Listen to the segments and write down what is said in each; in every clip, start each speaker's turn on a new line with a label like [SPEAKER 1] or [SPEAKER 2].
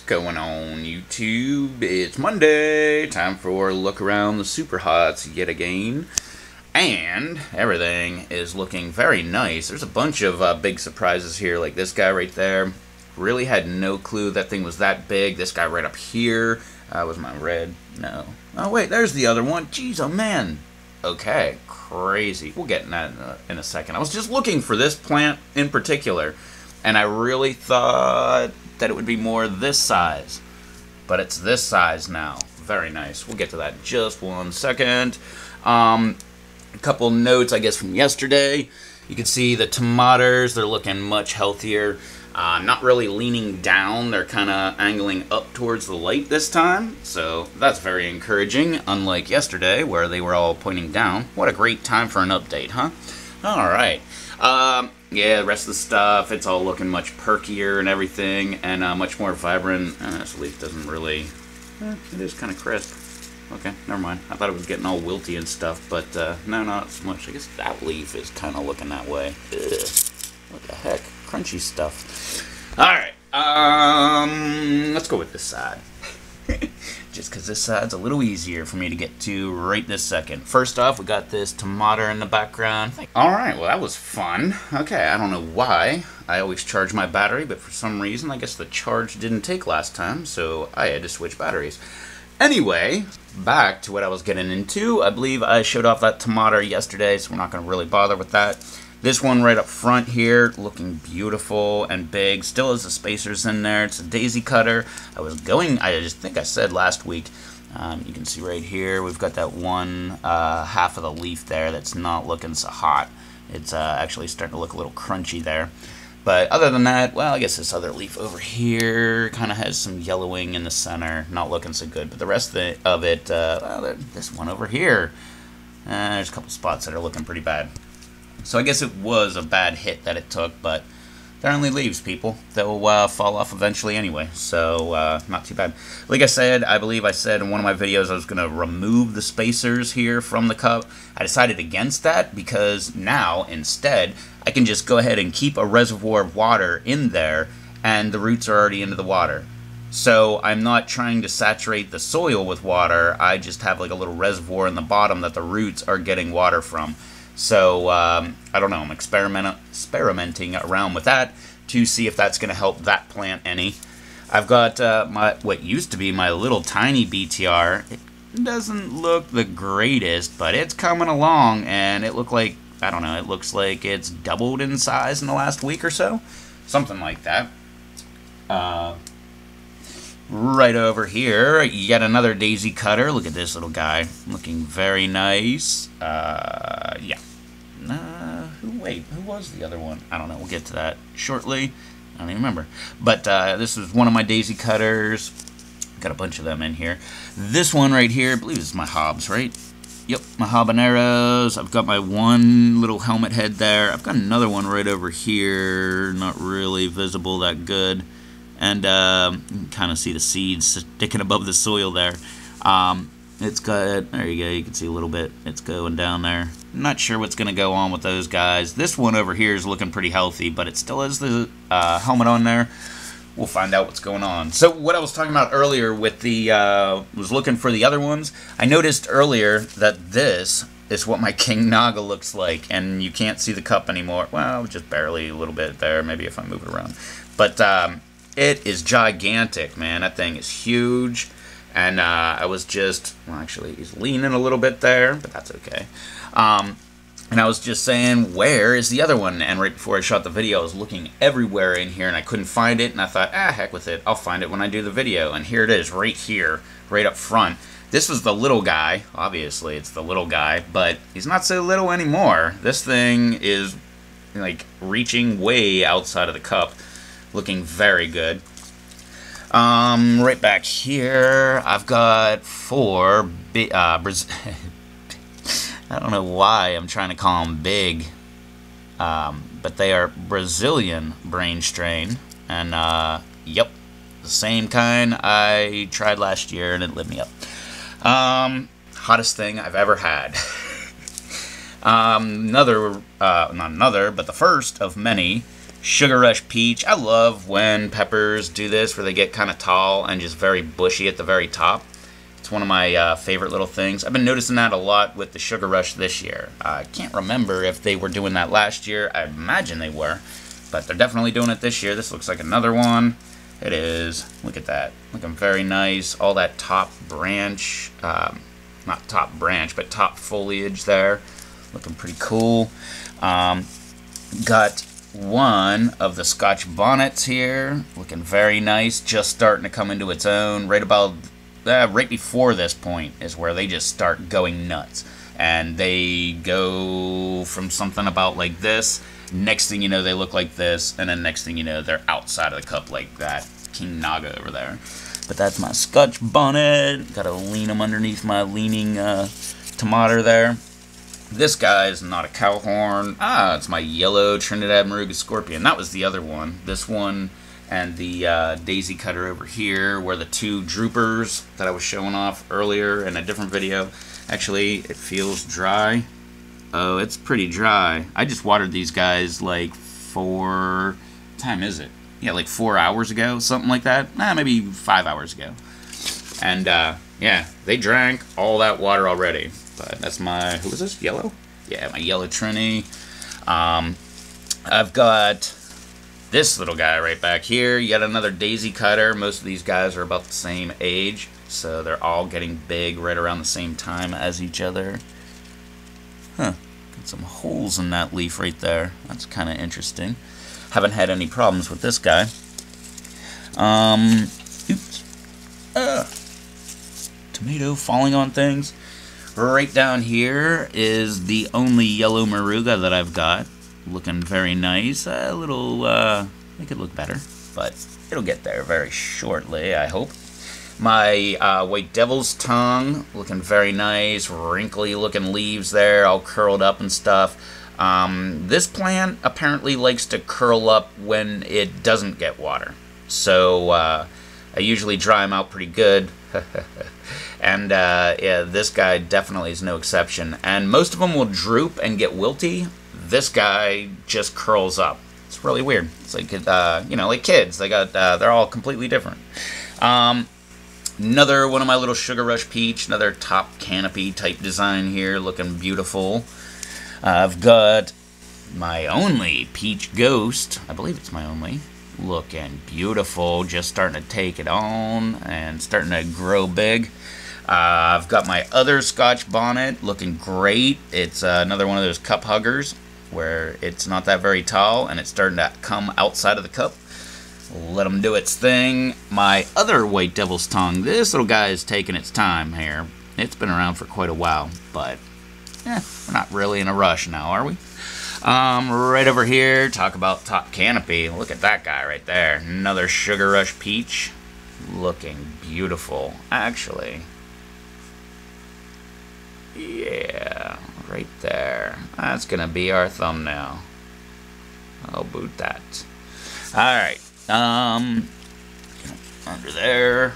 [SPEAKER 1] going on, YouTube? It's Monday, time for a look around the super hots yet again. And everything is looking very nice. There's a bunch of big surprises here, like this guy right there. Really had no clue that thing was that big. This guy right up here. Was my red? No. Oh wait, there's the other one. Jeez, oh man. Okay, crazy. We'll get in that in a second. I was just looking for this plant in particular, and I really thought that it would be more this size, but it's this size now. Very nice. We'll get to that in just 1 second. A couple notes, I guess, from yesterday. You can see the tomatoes, they're looking much healthier. Not really leaning down, they're kind of angling up towards the light this time, so that's very encouraging, unlike yesterday where they were all pointing down. What a great time for an update, huh? Alright. Yeah, the rest of the stuff, it's all looking much perkier and everything, and much more vibrant. This leaf doesn't really... it is kind of crisp. Okay, never mind. I thought it was getting all wilty and stuff, but no, not so much. I guess that leaf is kind of looking that way. Ugh. What the heck? Crunchy stuff. Alright, let's go with this side. Just because this side's a little easier for me to get to right this second. First off, we got this tomato in the background. Alright, well that was fun. Okay, I don't know why. I always charge my battery, but for some reason, I guess the charge didn't take last time, so I had to switch batteries. Anyway, back to what I was getting into. I believe I showed off that tomato yesterday, so we're not going to really bother with that. This one right up front here, looking beautiful and big. Still has the spacers in there. It's a daisy cutter. I just think I said last week, you can see right here, we've got that one half of the leaf there that's not looking so hot. It's actually starting to look a little crunchy there. But other than that, well, I guess this other leaf over here kind of has some yellowing in the center. Not looking so good. But the rest of it, well, this one over here, there's a couple spots that are looking pretty bad. So I guess it was a bad hit that it took, but they're only leaves, people. They'll fall off eventually anyway, so not too bad. Like I said, I believe I said in one of my videos I was going to remove the spacers here from the cup. I decided against that because now, instead, I can just go ahead and keep a reservoir of water in there, and the roots are already into the water. So I'm not trying to saturate the soil with water, I just have like a little reservoir in the bottom that the roots are getting water from. So, I don't know, I'm experimenting around with that to see if that's going to help that plant any. I've got what used to be my little tiny BTR. It doesn't look the greatest, but it's coming along, and it looked like, I don't know, it looks like it's doubled in size in the last week or so. Something like that. Right over here, yet another daisy cutter. Look at this little guy. Looking very nice. Yeah. Who was the other one? I don't know. We'll get to that shortly. I don't even remember. But this is one of my daisy cutters. Got a bunch of them in here. This one right here, I believe this is my Hobbs, right? Yep, my habaneros. I've got my one little helmet head there. I've got another one right over here. Not really visible that good. And you can kind of see the seeds sticking above the soil there. It's got, there you go, you can see a little bit. It's going down there. Not sure what's going to go on with those guys. This one over here is looking pretty healthy, but it still has the helmet on there. We'll find out what's going on. So what I was talking about earlier with the, was looking for the other ones. I noticed earlier that this is what my King Naga looks like, and you can't see the cup anymore. Well, just barely a little bit there, maybe if I move it around. But it is gigantic, man. That thing is huge. And I was just, well, actually, he's leaning a little bit there, but that's okay. And I was just saying, where is the other one? And right before I shot the video, I was looking everywhere in here, and I couldn't find it. And I thought, heck with it. I'll find it when I do the video. And here it is, right here, right up front. This was the little guy. Obviously, it's the little guy, but he's not so little anymore. This thing is, like, reaching way outside of the cup. Looking very good. Right back here, I've got 4 big, I don't know why I'm trying to call them big, but they are Brazilian brain strain, and, yep, the same kind I tried last year, and it lit me up. Hottest thing I've ever had. Not another, but the first of many Sugar Rush Peach. I love when peppers do this, where they get kind of tall and just very bushy at the very top. It's one of my favorite little things. I've been noticing that a lot with the Sugar Rush this year. I can't remember if they were doing that last year. I imagine they were, but they're definitely doing it this year. This looks like another one. It is. Look at that. Looking very nice. All that top branch, not top branch, but top foliage there. Looking pretty cool. Got one of the Scotch bonnets here. Looking very nice. Just starting to come into its own. Right about, right before this point is where they just start going nuts. And they go from something about like this. Next thing you know, they look like this. And then next thing you know, they're outside of the cup like that. King Naga over there. But that's my Scotch bonnet. Gotta lean them underneath my leaning tomato there. This guy is not a cow horn. It's my yellow Trinidad Moruga Scorpion. That was the other one. This one and the daisy cutter over here were the two droopers that I was showing off earlier in a different video. Actually, it feels dry. Oh, it's pretty dry. I just watered these guys like what time is it? Yeah, like 4 hours ago, something like that. Maybe 5 hours ago. And, yeah, they drank all that water already. But that's my, who is this? Yellow? Yeah, my yellow Trini. I've got this little guy right back here. Yet another daisy cutter. Most of these guys are about the same age. So they're all getting big right around the same time as each other. Huh. Got some holes in that leaf right there. That's kind of interesting. Haven't had any problems with this guy. Oops. Tomato falling on things. Right down here is the only yellow Moruga that I've got. Looking very nice. A little, make it look better. But it'll get there very shortly, I hope. My White Devil's Tongue. Looking very nice. Wrinkly looking leaves there. All curled up and stuff. This plant apparently likes to curl up when it doesn't get water. So I usually dry them out pretty good. And yeah, this guy definitely is no exception. And most of them will droop and get wilty. This guy just curls up. It's really weird. It's like, you know, like kids. They're all completely different. Another one of my little Sugar Rush Peach. Another top canopy type design here. Looking beautiful. I've got my only Peach Ghost. I believe it's my only. Looking beautiful. Just starting to take it on and starting to grow big. I've got my other Scotch bonnet. Looking great. It's another one of those cup huggers where it's not that very tall and it's starting to come outside of the cup. Let them do its thing. My other White Devil's Tongue. This little guy is taking its time here. It's been around for quite a while, but we're not really in a rush now, are we? Right over here, talk about top canopy. Look at that guy right there. Another Sugar Rush Peach. Looking beautiful, actually. Yeah, right there. That's gonna be our thumbnail. I'll boot that. Alright, under there.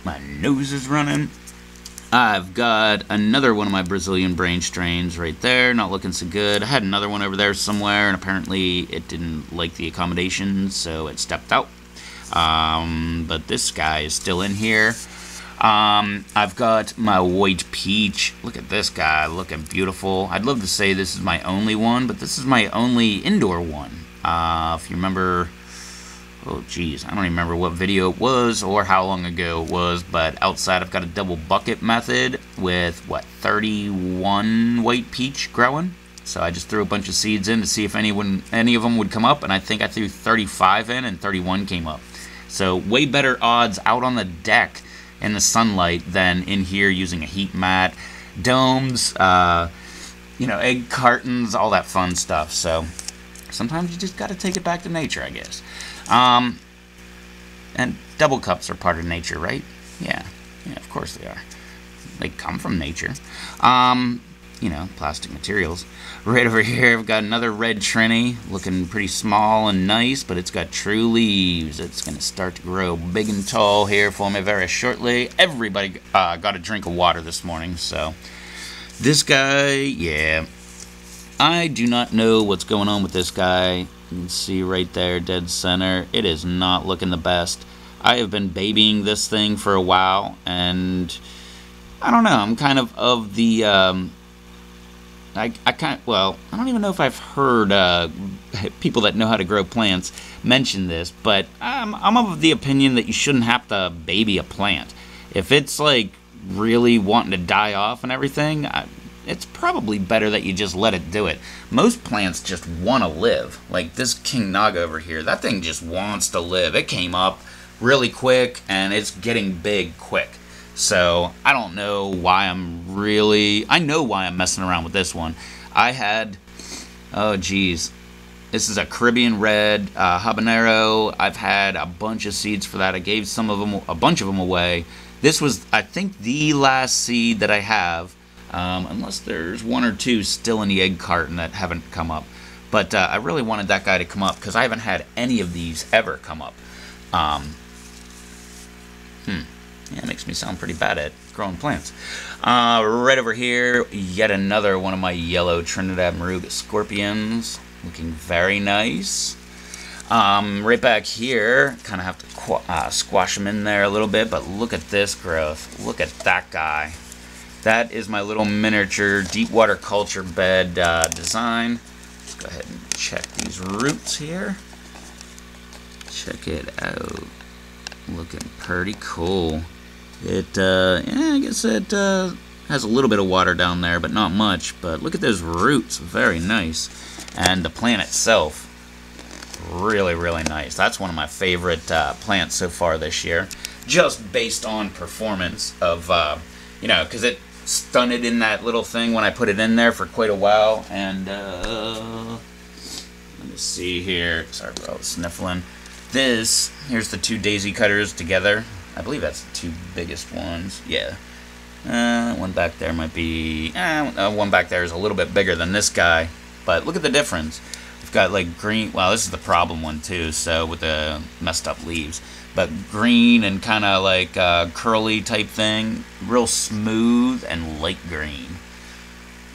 [SPEAKER 1] My nose is running. I've got another one of my Brazilian brain strains right there, not looking so good. I had another one over there somewhere, and apparently it didn't like the accommodations, so it stepped out. But this guy is still in here. I've got my White Peach. Look at this guy, looking beautiful. I'd love to say this is my only one, but this is my only indoor one. If you remember... Oh, geez, I don't even remember what video it was or how long ago it was, but outside I've got a double bucket method with, 31 white peach growing. So I just threw a bunch of seeds in to see if any of them would come up, and I think I threw 35 in and 31 came up. So way better odds out on the deck in the sunlight than in here using a heat mat, domes, egg cartons, all that fun stuff. So sometimes you just got to take it back to nature, I guess. And double cups are part of nature, right? Yeah, of course they are. They come from nature. Plastic materials. Right over here, I've got another red Trini, looking pretty small and nice, but it's got true leaves. It's going to start to grow big and tall here for me very shortly. Everybody got a drink of water this morning, so this guy, yeah. I do not know what's going on with this guy. You can see right there, dead center. It is not looking the best. I have been babying this thing for a while, and I don't know. I'm kind of the well, I don't even know if I've heard people that know how to grow plants mention this, but I'm of the opinion that you shouldn't have to baby a plant. If it's like really wanting to die off and everything, it's probably better that you just let it do it. Most plants just want to live. Like this King Naga over here, that thing just wants to live. It came up really quick, and it's getting big quick. So I don't know why I know why I'm messing around with this one. I had, oh geez, this is a Caribbean Red habanero. I've had a bunch of seeds for that. I gave a bunch of them away. This was, I think, the last seed that I have, unless there's one or two still in the egg carton that haven't come up. But I really wanted that guy to come up because I haven't had any of these ever come up. Yeah, it makes me sound pretty bad at growing plants. Right over here, yet another one of my yellow Trinidad Moruga scorpions. Looking very nice. Right back here, kind of have to squash them in there a little bit, but look at this growth. Look at that guy. That is my little miniature deep water culture bed design. Let's go ahead and check these roots here. Check it out. Looking pretty cool. It, yeah, I guess it has a little bit of water down there, but not much. But look at those roots. Very nice. And the plant itself, really, really nice. That's one of my favorite plants so far this year. Just based on performance of, you know, because it stunted in that little thing when I put it in there for quite a while. And, let me see here. Sorry for all the sniffling. Here's the two daisy cutters together. I believe that's the two biggest ones. Yeah. One back there might be... one back there is a little bit bigger than this guy. But look at the difference. We've got like green... Well, this is the problem one too, so with the messed up leaves. But green and kind of like curly type thing. Real smooth and light green.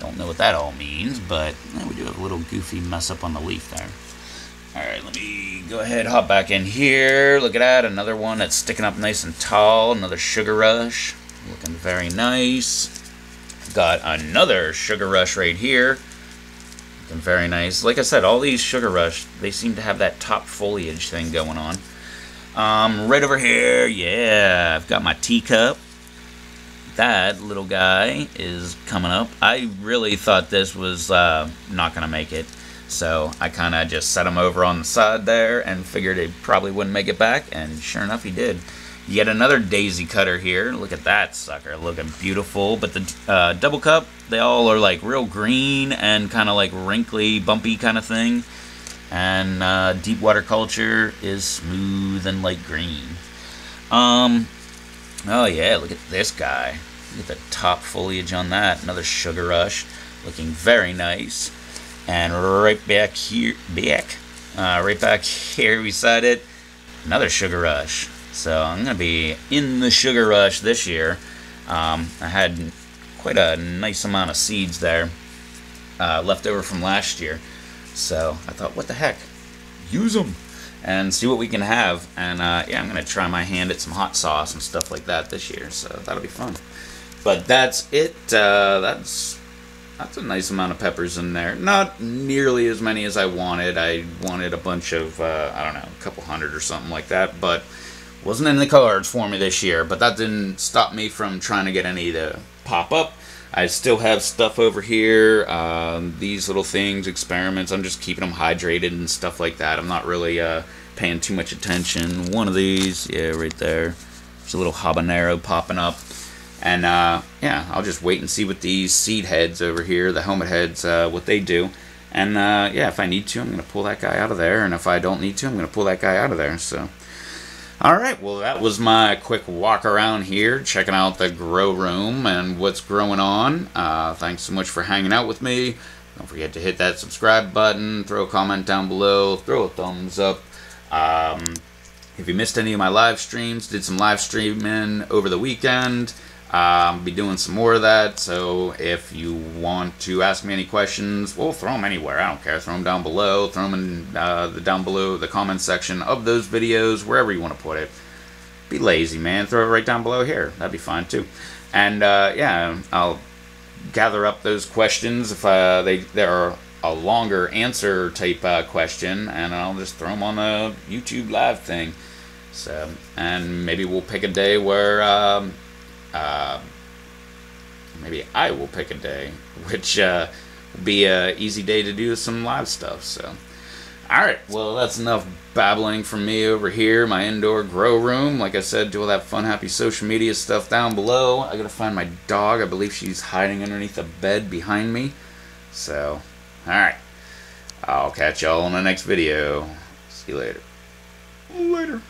[SPEAKER 1] Don't know what that all means, but we do have a little goofy mess up on the leaf there. Alright, let me go ahead, hop back in here. Look at that, another one that's sticking up nice and tall. Another Sugar Rush. Looking very nice. Got another Sugar Rush right here. Looking very nice. Like I said, all these Sugar Rush, they seem to have that top foliage thing going on. Right over here, yeah, I've got my teacup. That little guy is coming up. I really thought this was not going to make it. So I kind of just set him over on the side there and figured he probably wouldn't make it back, and sure enough he did. Yet another daisy cutter here. Look at that sucker, looking beautiful. But the double cup, they all are like real green and kind of like wrinkly, bumpy kind of thing. And deep water culture is smooth and light green. Oh yeah, look at this guy. Look at the top foliage on that. Another Sugar Rush, looking very nice. And right back here, right back here beside it, another Sugar Rush. So I'm going to be in the Sugar Rush this year. I had quite a nice amount of seeds there left over from last year. So I thought, what the heck? Use them and see what we can have. And yeah, I'm going to try my hand at some hot sauce and stuff like that this year. So that'll be fun. But that's it. That's a nice amount of peppers in there. Not nearly as many as I wanted. I wanted a bunch of, I don't know, a couple hundred or something like that. But wasn't in the cards for me this year. But that didn't stop me from trying to get any to pop up. I still have stuff over here. These little things, experiments. I'm just keeping them hydrated and stuff like that. I'm not really paying too much attention. One of these, yeah, right there. There's a little habanero popping up. And, yeah, I'll just wait and see what these seed heads over here, the helmet heads, what they do. And, yeah, if I need to, I'm going to pull that guy out of there. And if I don't need to, I'm going to pull that guy out of there. So, alright, well, that was my quick walk around here, checking out the grow room and what's growing on. Thanks so much for hanging out with me. Don't forget to hit that subscribe button, throw a comment down below, throw a thumbs up. If you missed any of my live streams, did some live streaming over the weekend. Be doing some more of that, so if you want to ask me any questions, we'll throw them anywhere. I don't care. Throw them down below. Throw them in the down below the comment section of those videos, wherever you want to put it. Be lazy, man. Throw it right down below here. That'd be fine too. And yeah, I'll gather up those questions if they're a longer answer type question, and I'll just throw them on the YouTube live thing. So, and maybe we'll pick a day where maybe I will pick a day, which will be an easy day to do some live stuff. So, alright, well, that's enough babbling from me over here, my indoor grow room. Like I said, do all that fun, happy social media stuff down below. I gotta find my dog. I believe she's hiding underneath the bed behind me. So, alright, I'll catch y'all in the next video. See you later. Later.